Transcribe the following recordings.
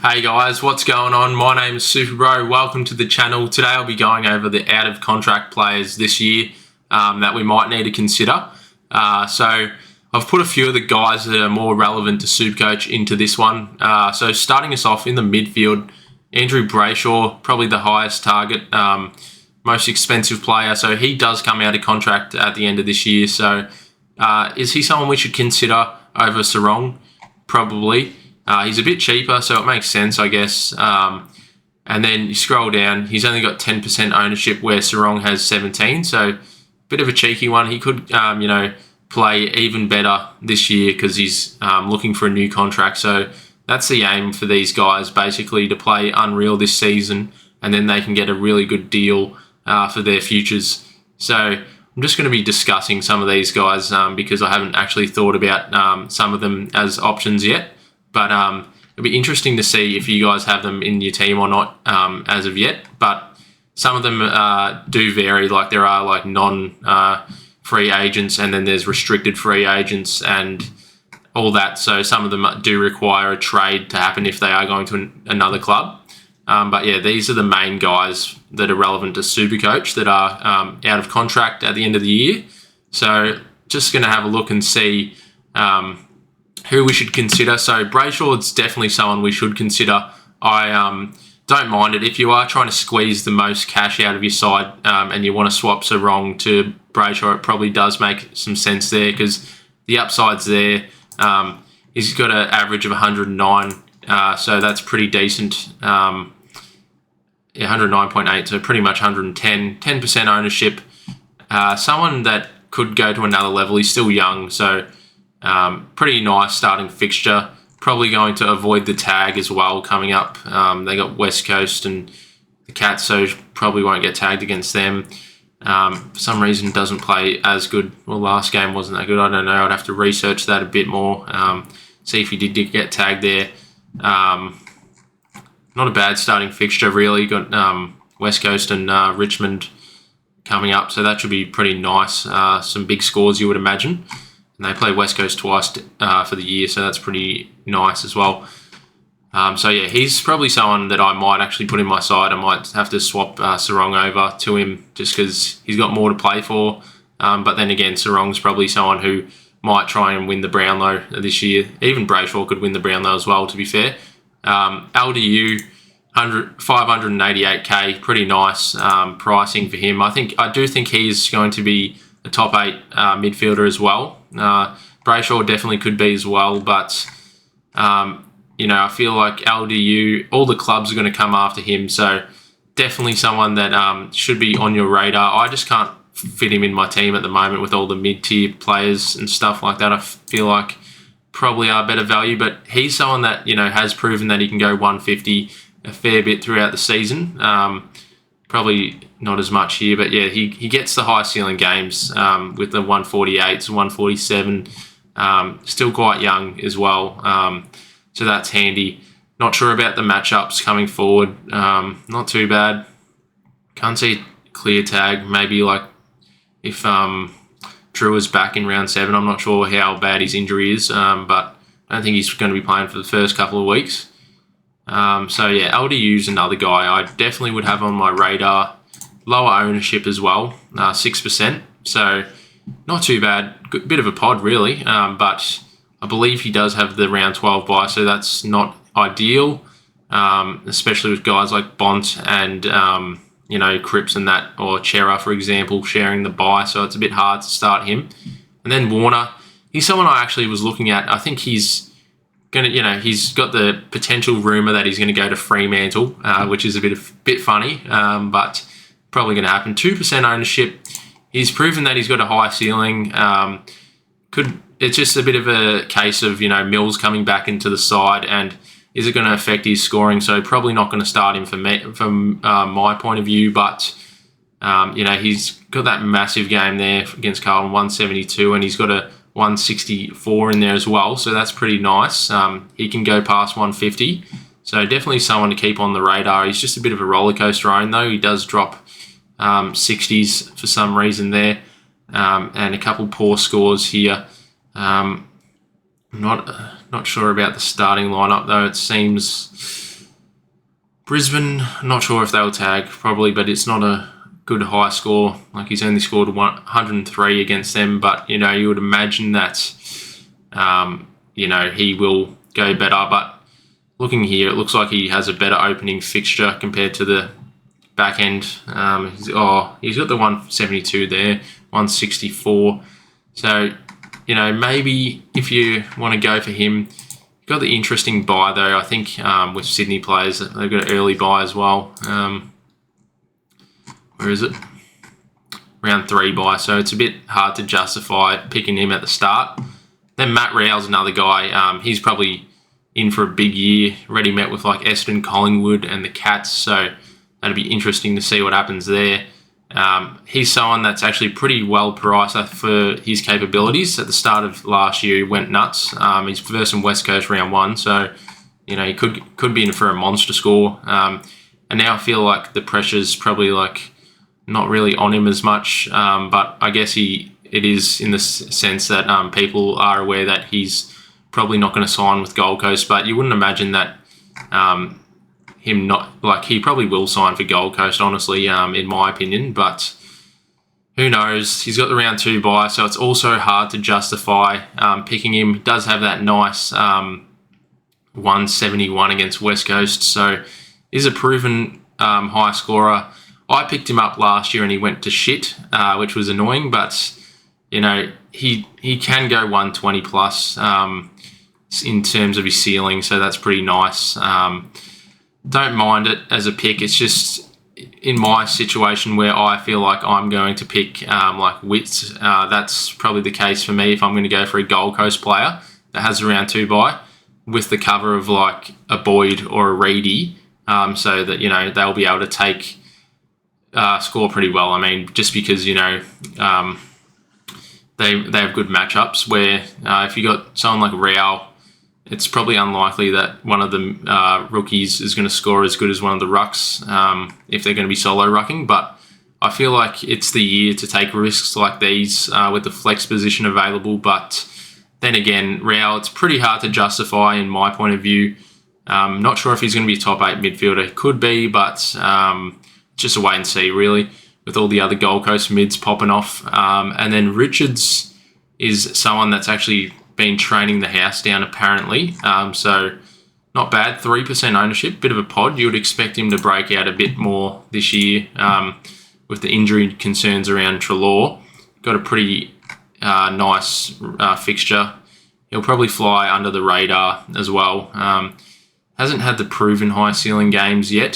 Hey guys, what's going on? My name is SuperBro. Welcome to the channel. Today I'll be going over the out of contract players this year that we might need to consider. So I've put a few of the guys that are more relevant to SuperCoach into this one. So starting us off in the midfield, Andrew Brayshaw, probably the highest target, most expensive player. So he does come out of contract at the end of this year. So is he someone we should consider over Sarong? Probably. He's a bit cheaper, so it makes sense, I guess. And then you scroll down, he's only got 10% ownership where Sarong has 17, so a bit of a cheeky one. He could, play even better this year because he's looking for a new contract. So that's the aim for these guys, basically, to play unreal this season, and then they can get a really good deal for their futures. So I'm just going to be discussing some of these guys because I haven't actually thought about some of them as options yet. But it'll be interesting to see if you guys have them in your team or not as of yet. But some of them do vary. Like there are like non-free agents, and then there's restricted free agents and all that. So some of them do require a trade to happen if they are going to another club. But yeah, these are the main guys that are relevant to SuperCoach that are out of contract at the end of the year. So just going to have a look and see who we should consider. So Brayshaw's definitely someone we should consider. I don't mind it. If you are trying to squeeze the most cash out of your side and you want to swap Sarong to Brayshaw, it probably does make some sense there because the upside's there. He's got an average of 109, so that's pretty decent. 109.8, so pretty much 110, 10% ownership. Someone that could go to another level. He's still young, so pretty nice starting fixture. Probably going to avoid the tag as well coming up. They got West Coast and the Cats, so probably won't get tagged against them. For some reason doesn't play as good. Well, last game wasn't that good. I don't know. I'd have to research that a bit more. See if he did get tagged there. Not a bad starting fixture really. Got West Coast and Richmond coming up, so that should be pretty nice. Some big scores you would imagine. And they play West Coast twice for the year, so that's pretty nice as well. So yeah, he's probably someone that I might actually put in my side. I might have to swap Sarong over to him just because he's got more to play for. But then again, Sarong's probably someone who might try and win the Brownlow this year. Even Brayshaw could win the Brownlow as well, to be fair. LDU, 588k, pretty nice pricing for him. I do think he's going to be a top 8 midfielder as well. Brayshaw definitely could be as well, but I feel like LDU, all the clubs are going to come after him, so definitely someone that should be on your radar. I just can't fit him in my team at the moment with all the mid-tier players and stuff like that. I feel like probably are better value, but he's someone that has proven that he can go 150 a fair bit throughout the season. Probably not as much here, but yeah, he gets the high ceiling games with the 148s, 147. Still quite young as well, so that's handy. Not sure about the matchups coming forward. Not too bad. Can't see a clear tag. Maybe like if Drew is back in round 7. I'm not sure how bad his injury is, but I don't think he's going to be playing for the first couple of weeks. So yeah, LDU's another guy I definitely would have on my radar. Lower ownership as well, 6%. So not too bad. Good bit of a pod really, but I believe he does have the round 12 bye, so that's not ideal, especially with guys like Bont and Cripps and that, or Chera for example, sharing the bye. So it's a bit hard to start him. And then Warner, he's someone I actually was looking at. I think he's he's got the potential rumour that he's going to go to Fremantle, which is a bit funny, but probably going to happen. 2% ownership. He's proven that he's got a high ceiling. It's just a bit of a case of Mills coming back into the side, and is it going to affect his scoring? So probably not going to start him from my point of view, but he's got that massive game there against Carlton, 172, and he's got a 164 in there as well, so that's pretty nice. He can go past 150, so definitely someone to keep on the radar. He's just a bit of a roller coaster own though. He does drop 60s for some reason there, and a couple poor scores here. I'm not sure about the starting lineup though. It seems Brisbane, not sure if they'll tag, probably, but it's not a good high score. Like, he's only scored 103 against them, but, you would imagine that, he will go better. But looking here, it looks like he has a better opening fixture compared to the back end. He's got the 172 there, 164. So, maybe if you want to go for him, you've got the interesting buy though. I think with Sydney players, they've got an early buy as well. Where is it? Round 3 buy. So it's a bit hard to justify picking him at the start. Then Matt Rowe's another guy. He's probably in for a big year. Already met with like Essendon, Collingwood and the Cats. So that'd be interesting to see what happens there. He's someone that's actually pretty well priced for his capabilities. At the start of last year, he went nuts. He's versing West Coast round 1, so he could be in for a monster score. And now I feel like the pressure's probably like not really on him as much. But I guess it is in the sense that people are aware that he's probably not going to sign with Gold Coast. But you wouldn't imagine that. He probably will sign for Gold Coast, honestly, in my opinion, but who knows? He's got the round 2 bye, so it's also hard to justify picking him. He does have that nice 171 against West Coast, so he's a proven high scorer. I picked him up last year and he went to shit, which was annoying, but he can go 120 plus in terms of his ceiling, so that's pretty nice. Don't mind it as a pick. It's just in my situation where I feel like I'm going to pick like Wits. That's probably the case for me if I'm going to go for a Gold Coast player that has a round 2 bye with the cover of like a Boyd or a Reedy, so that they'll be able to score pretty well. I mean, just because they have good matchups. Where if you got someone like Rao, it's probably unlikely that one of the rookies is going to score as good as one of the rucks if they're going to be solo rucking. But I feel like it's the year to take risks like these with the flex position available. But then again, Rao, it's pretty hard to justify in my point of view. Not sure if he's going to be a top 8 midfielder. He could be, but just a wait and see, really, with all the other Gold Coast mids popping off. And then Richards is someone that's actually been training the house down apparently, so not bad. 3% ownership, bit of a pod. You would expect him to break out a bit more this year with the injury concerns around Treloar. Got a pretty nice fixture. He'll probably fly under the radar as well. Hasn't had the proven high ceiling games yet,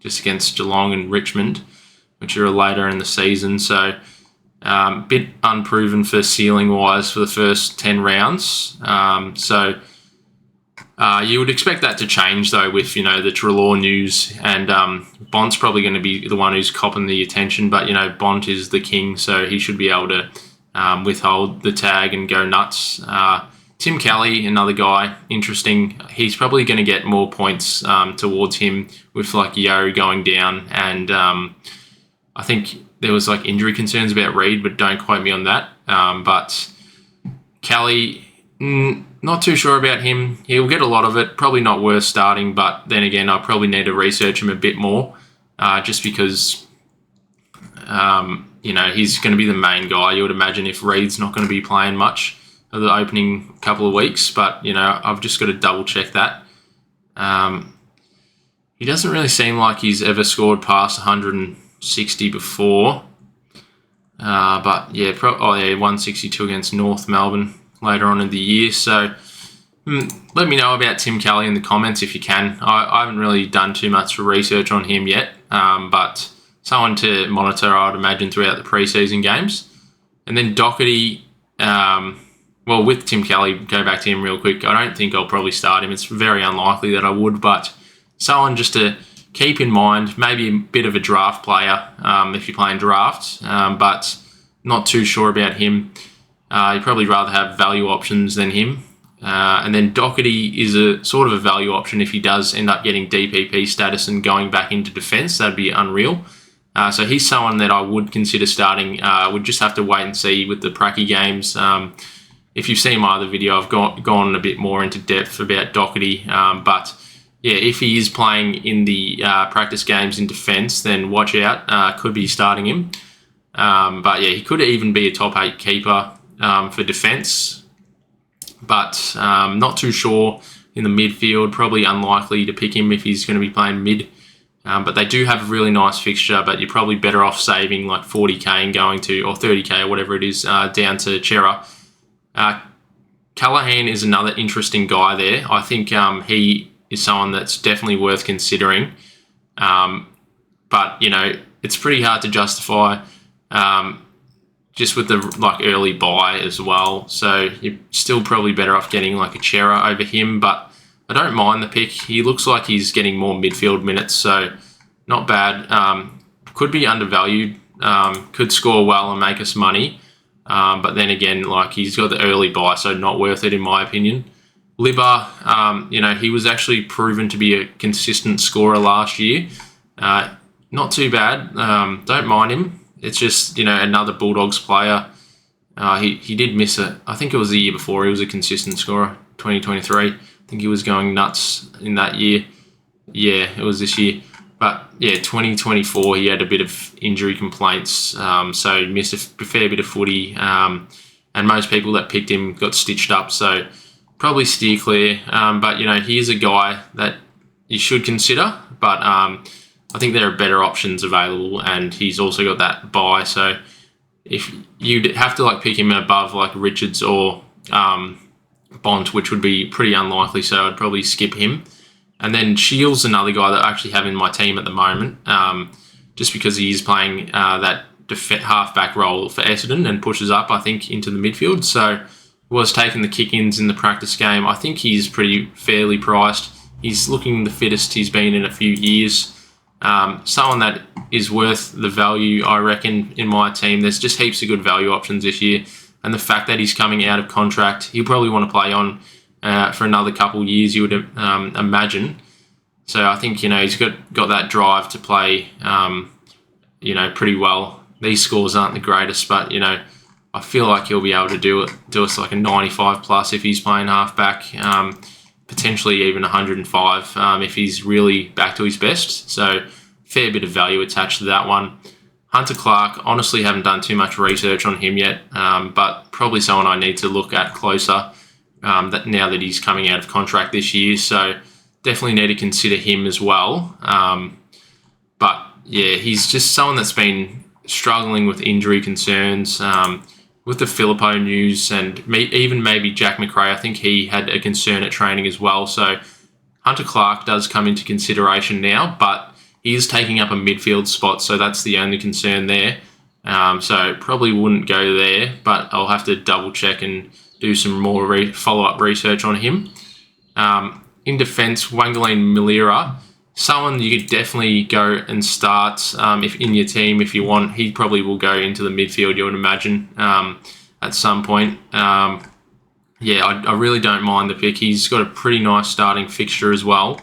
just against Geelong and Richmond, which are later in the season, so bit unproven for ceiling wise for the first 10 rounds. You would expect that to change though with the Treloar news, and Bond's probably going to be the one who's copping the attention, but Bond is the king, so he should be able to withhold the tag and go nuts. Tim Kelly, another guy, interesting. He's probably going to get more points towards him with like Yo going down, and I think there was like injury concerns about Reid, but don't quote me on that. But Kelly, not too sure about him. He'll get a lot of it. Probably not worth starting, but then again, I probably need to research him a bit more, just because, he's going to be the main guy. You would imagine if Reid's not going to be playing much of the opening couple of weeks, but I've just got to double check that. He doesn't really seem like he's ever scored past 160 before, but yeah, 162 against North Melbourne later on in the year. So let me know about Tim Kelly in the comments if you can. I haven't really done too much research on him yet, but someone to monitor, I'd imagine, throughout the preseason games. And then Doherty, with Tim Kelly, go back to him real quick. I don't think I'll probably start him. It's very unlikely that I would, but someone just to keep in mind, maybe a bit of a draft player if you're playing draft, but not too sure about him. You'd probably rather have value options than him. And then Doherty is a sort of a value option if he does end up getting DPP status and going back into defence. That'd be unreal. So he's someone that I would consider starting. Would just have to wait and see with the Pracky games. If you've seen my other video, I've gone a bit more into depth about Doherty, but yeah, if he is playing in the practice games in defence, then watch out. Could be starting him. But yeah, he could even be a top 8 keeper for defence. But not too sure in the midfield. Probably unlikely to pick him if he's going to be playing mid. But they do have a really nice fixture, but you're probably better off saving like 40k and going to, or 30k or whatever it is, down to Chera. Callaghan is another interesting guy there. I think he is someone that's definitely worth considering. But, it's pretty hard to justify just with the early buy as well. So you're still probably better off getting like a Chera over him, but I don't mind the pick. He looks like he's getting more midfield minutes, so not bad. Could be undervalued. Could score well and make us money. But then again, he's got the early buy, so not worth it in my opinion. Libba, he was actually proven to be a consistent scorer last year. Not too bad. Don't mind him. It's just, another Bulldogs player. He did miss it. I think it was the year before. He was a consistent scorer, 2023. I think he was going nuts in that year. Yeah, it was this year. But yeah, 2024, he had a bit of injury complaints, so he missed a fair bit of footy. And most people that picked him got stitched up, so probably steer clear. But, he is a guy that you should consider. But I think there are better options available, and he's also got that buy. So if you'd have to pick him above Richards or Bont, which would be pretty unlikely, so I'd probably skip him. And then Shields, another guy that I actually have in my team at the moment, just because he is playing that half-back role for Essendon and pushes up, I think, into the midfield. So was taking the kick-ins in the practice game. I think he's pretty fairly priced. He's looking the fittest he's been in a few years. Someone that is worth the value, I reckon, in my team. There's just heaps of good value options this year. And the fact that he's coming out of contract, he'll probably want to play on for another couple of years, you would imagine. So I think, he's got that drive to play, pretty well. These scores aren't the greatest, but, I feel like he'll be able to do us a 95 plus if he's playing halfback, potentially even 105 if he's really back to his best. So fair bit of value attached to that one. Hunter Clark, honestly haven't done too much research on him yet, but probably someone I need to look at closer that now that he's coming out of contract this year. So definitely need to consider him as well. But yeah, he's just someone that's been struggling with injury concerns. With the Filippo news and even maybe Jack McRae, I think he had a concern at training as well. So Hunter Clark does come into consideration now, but he is taking up a midfield spot, so that's the only concern there. So probably wouldn't go there, but I'll have to double check and do some more follow-up research on him. In defence, Wangaleen Milera, someone you could definitely go and start if in your team if you want. He probably will go into the midfield, you would imagine, at some point. I really don't mind the pick. He's got a pretty nice starting fixture as well.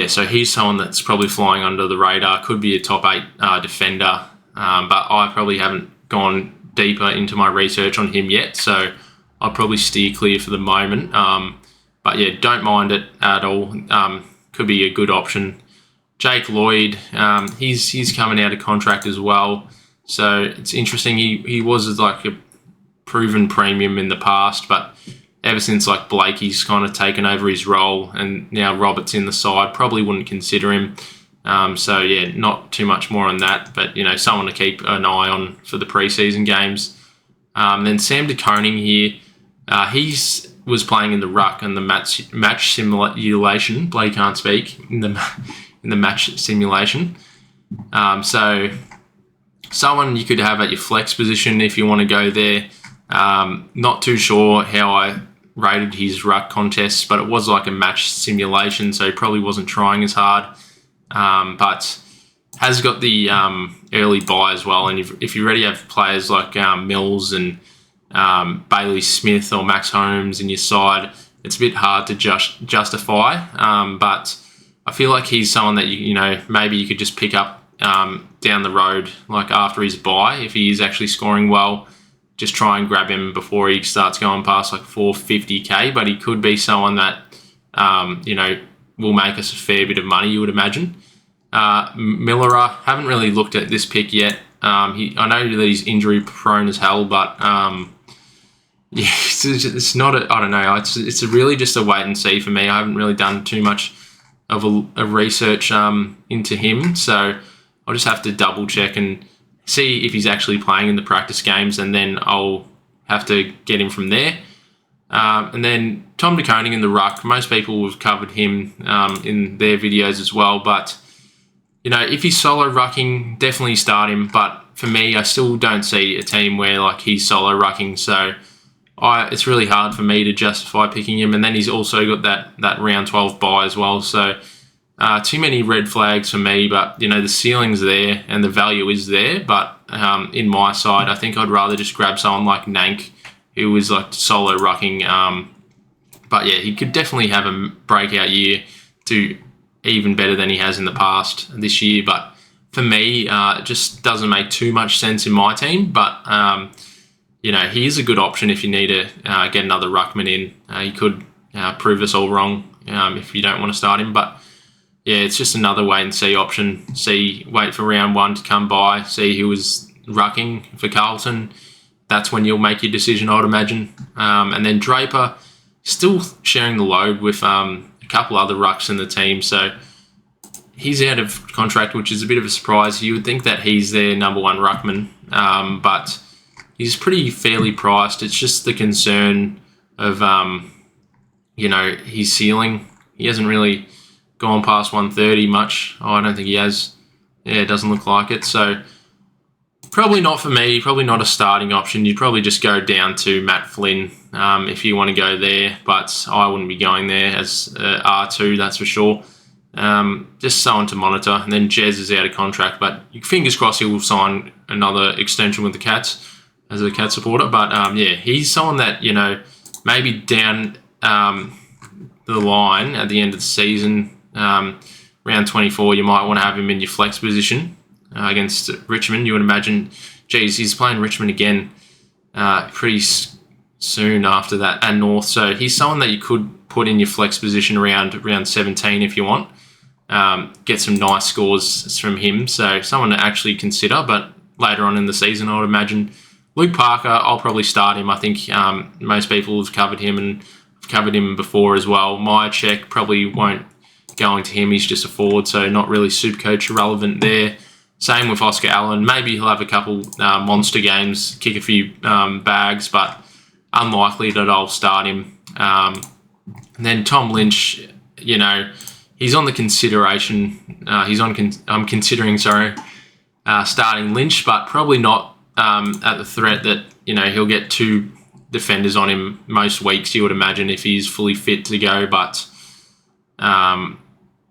So he's someone that's probably flying under the radar. Could be a top 8 defender, but I probably haven't gone deeper into my research on him yet, so I'll probably steer clear for the moment. But yeah, don't mind it at all. Could be a good option. Jake Lloyd, he's coming out of contract as well. So it's interesting. He was a proven premium in the past, but ever since Blakey's kind of taken over his role and now Robert's in the side, probably wouldn't consider him. So yeah, not too much more on that, but someone to keep an eye on for the preseason games. Then Sam De Koning here, was playing in the ruck and the match simulation. Blake can't speak in the match simulation. So someone you could have at your flex position if you want to go there. Not too sure how I rated his ruck contests, but it was a match simulation, so he probably wasn't trying as hard. But has got the early buy as well. And if you already have players like Mills and Bailey Smith or Max Holmes in your side, it's a bit hard to justify. But I feel like he's someone that maybe you could just pick up down the road, after his buy, if he is actually scoring well. Just try and grab him before he starts going past 450k. But he could be someone that will make us a fair bit of money, you would imagine. Millera, haven't really looked at this pick yet. I know that he's injury prone as hell, but yeah, it's not. I don't know. It's really just a wait and see for me. I haven't really done too much of a research into him, so I'll just have to double check and see if he's actually playing in the practice games, and then I'll have to get him from there. And then Tom De Koning in the ruck. Most people have covered him in their videos as well, but if he's solo rucking, definitely start him. But for me, I still don't see a team where like he's solo rucking, so it's really hard for me to justify picking him. And then he's also got that round 12 bye as well, so too many red flags for me. But the ceiling's there and the value is there. But in my side, I think I'd rather just grab someone like Nank, who was like solo rucking. But yeah, he could definitely have a breakout year, to even better than he has in the past this year. But for me, it just doesn't make too much sense in my team. But he is a good option if you need to get another ruckman in. He could prove us all wrong if you don't want to start him. But yeah, it's just another wait and see option. Wait for round 1 to come by, see who was rucking for Carlton. That's when you'll make your decision, I'd imagine. And then Draper, still sharing the load with a couple other rucks in the team. So he's out of contract, which is a bit of a surprise. You would think that he's their number 1 ruckman, but he's pretty fairly priced. It's just the concern of, his ceiling. He hasn't really gone past 130 much. I don't think he has. Yeah, it doesn't look like it. So probably not for me. Probably not a starting option. You'd probably just go down to Matt Flynn if you want to go there. But I wouldn't be going there as R2, that's for sure. Just someone to monitor. And then Jez is out of contract. But fingers crossed he will sign another extension with the Cats as a Cat supporter. But yeah, he's someone that, maybe down the line at the end of the season, round 24, you might want to have him in your flex position against Richmond. You would imagine, geez, he's playing Richmond again pretty soon after that, and North. So he's someone that you could put in your flex position around 17 if you want. Get some nice scores from him. So someone to actually consider, but later on in the season, I would imagine. Luke Parker, I'll probably start him. I think most people have covered him, and I've covered him before as well. My check probably won't go into him. He's just a forward, so not really SuperCoach relevant there. Same with Oscar Allen. Maybe he'll have a couple monster games, kick a few bags, but unlikely that I'll start him. And then Tom Lynch, he's on the consideration. I'm considering, starting Lynch, but probably not at the threat that, he'll get 2 defenders on him most weeks, you would imagine, if he's fully fit to go. But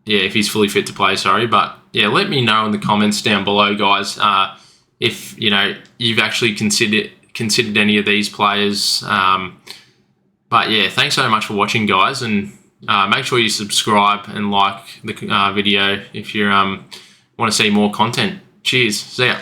if he's fully fit to play, But yeah, let me know in the comments down below, guys, if you've actually considered any of these players. But yeah, thanks so much for watching, guys, and make sure you subscribe and like the video if you want to see more content. Cheers. See ya.